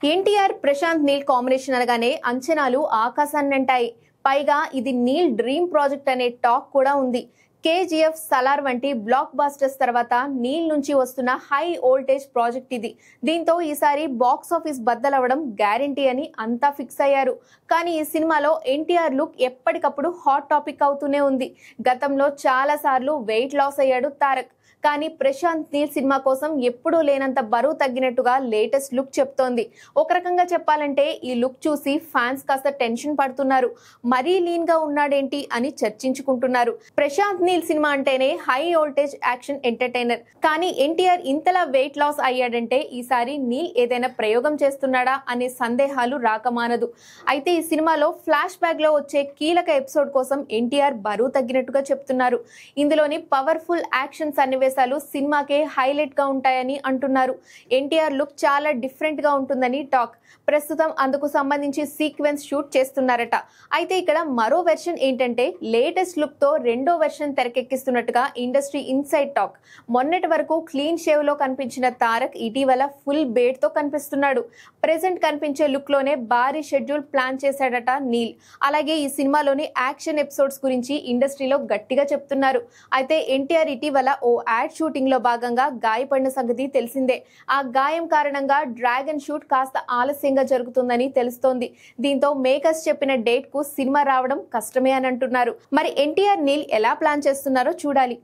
NTR Prashanth Neel combination అనగానే అంచనాలు ఆకాశాన్నంటాయి. పైగా ఇది నీల్ డ్రీమ్ ప్రాజెక్ట్ అనే టాక్ కూడా ఉంది. కేజీఎఫ్, సలార్ వంటి బ్లాక్ బాస్టర్స్ తర్వాత నీల్ నుంచి వస్తున్న హై వోల్టేజ్ ప్రాజెక్ట్ ఇది. దీంతో ఈసారి బాక్స్ ఆఫీస్ బద్దలవ్వడం గ్యారంటీ అని అంతా ఫిక్స్ అయ్యారు. కానీ ఈ సినిమాలో ఎన్టీఆర్ లుక్ ఎప్పటికప్పుడు హాట్ టాపిక్ అవుతూనే ఉంది. గతంలో చాలా సార్లు వెయిట్ లాస్ అయ్యాడు తారక్. కానీ ప్రశాంత్ నీల్ సినిమా కోసం ఎప్పుడూ లేనంత బరువు తగ్గినట్టుగా లేటెస్ట్ లుక్ చెప్తోంది. ఒక రకంగా చెప్పాలంటే ఈ లుక్ చూసి ఫ్యాన్స్ కాస్త టెన్షన్ పడుతున్నారు. మరీ లీన్ గా ఉన్నాడేంటి అని చర్చించుకుంటున్నారు. ప్రశాంత్ నీల్ సినిమా అంటేనే హై వోల్టేజ్ యాక్షన్ ఎంటర్టైనర్. కానీ ఎన్టీఆర్ ఇంతలా వెయిట్ లాస్ అయ్యాడంటే ఈసారి నీల్ ఏదైనా ప్రయోగం చేస్తున్నాడా అనే సందేహాలు రాకమానదు. అయితే ఈ సినిమాలో ఫ్లాష్ బ్యాక్ లో వచ్చే కీలక ఎపిసోడ్ కోసం ఎన్టీఆర్ బరువు తగ్గినట్టుగా చెప్తున్నారు. ఇందులోని పవర్ఫుల్ యాక్షన్ సన్నివేశాలు సినిమాకే హైలైట్ గా ఉంటాయని అంటున్నారు. ఎన్టీఆర్ లుక్ చాలా డిఫరెంట్ గా ఉంటుందని టాక్. ప్రస్తుతం అందుకు సంబంధించి సీక్వెన్స్ షూట్ చేస్తున్నారట. అయితే ఇక్కడ మరో వెర్షన్ ఏంటంటే లేటెస్ట్ లుక్ తో రెండో వెర్షన్ తెరకెక్కిస్తున్నట్టుగా ఇండస్ట్రీ ఇన్సైడ్ టాక్. మొన్నటి వరకు క్లీన్ షేవ్ లో కనిపించిన తారక్ ఇటీవల ఫుల్ బేడ్ తో కనిపిస్తున్నాడు. ప్రెసెంట్ కనిపించే లుక్ లోనే భారీ షెడ్యూల్ ప్లాన్ చేశాడట నీల్. అలాగే ఈ సినిమాలోని యాక్షన్ ఎపిసోడ్స్ గురించి ఇండస్ట్రీలో గట్టిగా చెప్తున్నారు. అయితే ఎన్టీఆర్ ఇటీవల ఓ యాడ్ షూటింగ్ లో భాగంగా గాయపడిన సంగతి తెలిసిందే. ఆ గాయం కారణంగా డ్రాగన్ షూట్ కాస్త ఆలస్యంగా జరుగుతుందని తెలుస్తోంది. దీంతో మేకర్స్ చెప్పిన డేట్ కు సినిమా రావడం కష్టమే అని అంటున్నారు. మరి ఎన్టీఆర్ నీల్ ఎలా ప్లాన్ చేస్తున్నారో చూడాలి.